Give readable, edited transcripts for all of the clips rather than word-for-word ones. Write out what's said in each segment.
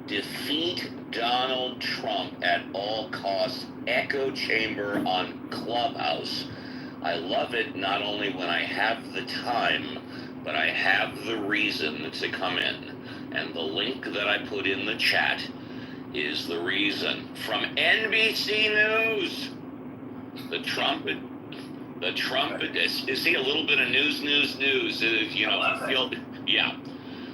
Defeat Donald Trump at all costs, echo chamber on Clubhouse. I love it not only when I have the time, but I have the reason to come in. And the link that I put in the chat is the reason. From NBC News, the trumpet. See a little bit of news. Yeah.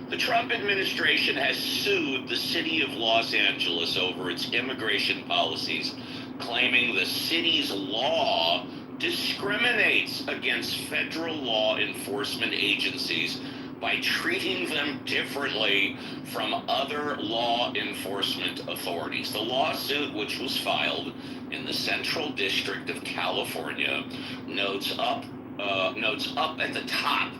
The Trump administration has sued the city of Los Angeles over its immigration policies, claiming the city's law discriminates against federal law enforcement agencies by treating them differently from other law enforcement authorities. The lawsuit, which was filed in the Central District of California, notes up at the top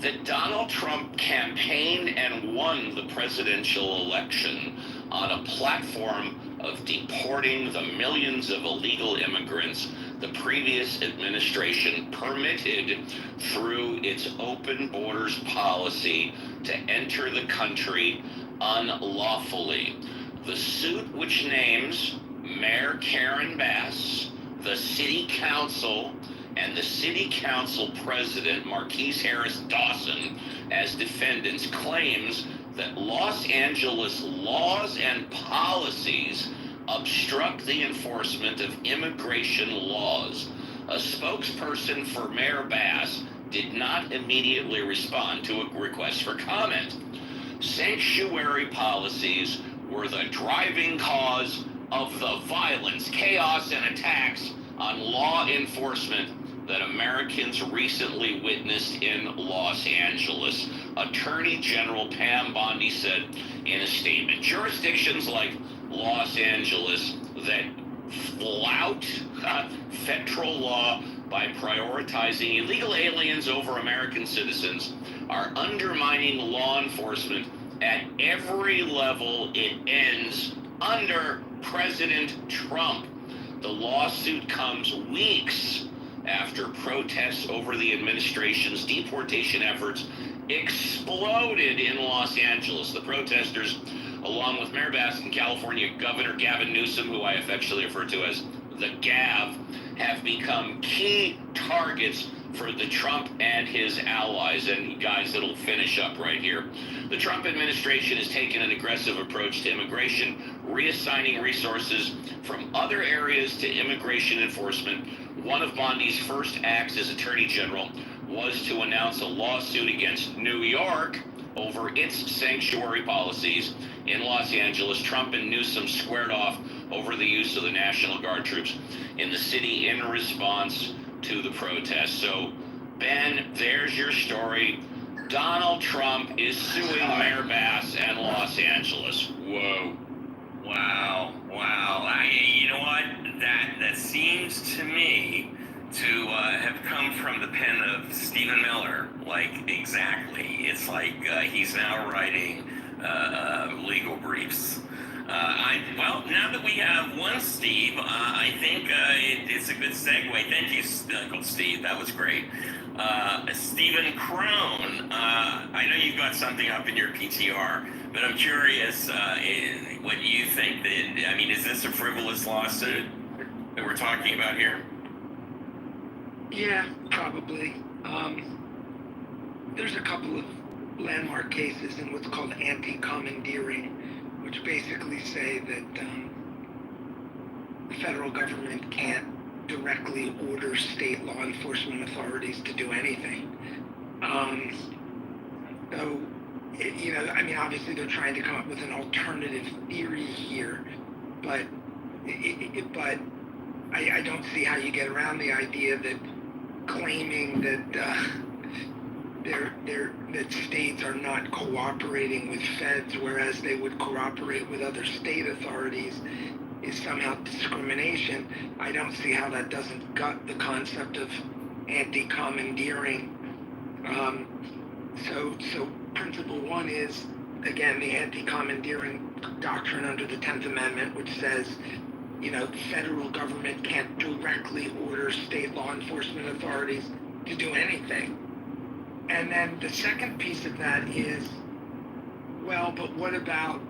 that Donald Trump campaigned and won the presidential election on a platform of deporting the millions of illegal immigrants the previous administration permitted through its open borders policy to enter the country unlawfully. The suit, which names Mayor Karen Bass, the city council, and the city council president, Marquise Harris Dawson, as defendants, claims that Los Angeles laws and policies obstruct the enforcement of immigration laws. A spokesperson for Mayor Bass did not immediately respond to a request for comment. Sanctuary policies were the driving cause of the violence, chaos, and attacks on law enforcement that Americans recently witnessed in Los Angeles. Attorney General Pam Bondi said in a statement, jurisdictions like Los Angeles that flout federal law by prioritizing illegal aliens over American citizens are undermining law enforcement at every level. It ends under President Trump. The lawsuit comes weeks after protests over the administration's deportation efforts exploded in Los Angeles. The protesters, along with Mayor Bass and California Governor Gavin Newsom, who I affectionately refer to as the Gav, have become key targets for the Trump and his allies. And guys, it'll finish up right here. The Trump administration has taken an aggressive approach to immigration, reassigning resources from other areas to immigration enforcement. One of Bondi's first acts as Attorney General was to announce a lawsuit against New York over its sanctuary policies. In Los Angeles, Trump and Newsom squared off over the use of the National Guard troops in the city in response to the protests. So, Ben, there's your story. Donald Trump is suing Mayor Bass and Los Angeles. Whoa. Wow. You know what? That seems to me to have come from the pen of Stephen Miller. Like, exactly. It's like he's now writing legal briefs. Well, now that we have one Steve, I think it's a good segue. Thank you, Uncle Steve. That was great. Stephen Crone, I know you've got something up in your PTR, but I'm curious what you think. Is this a frivolous lawsuit that we're talking about here? Yeah, probably. There's a couple of landmark cases in what's called anti-commandeering, which basically say that the federal government can't directly order state law enforcement authorities to do anything. Obviously they're trying to come up with an alternative theory here, but I don't see how you get around the idea that claiming that that states are not cooperating with feds, whereas they would cooperate with other state authorities, is somehow discrimination. I don't see how that doesn't gut the concept of anti-commandeering. So principle one is, again, the anti-commandeering doctrine under the 10th Amendment, which says, the federal government can't directly order state law enforcement authorities to do anything. And then the second piece of that is, well, but what about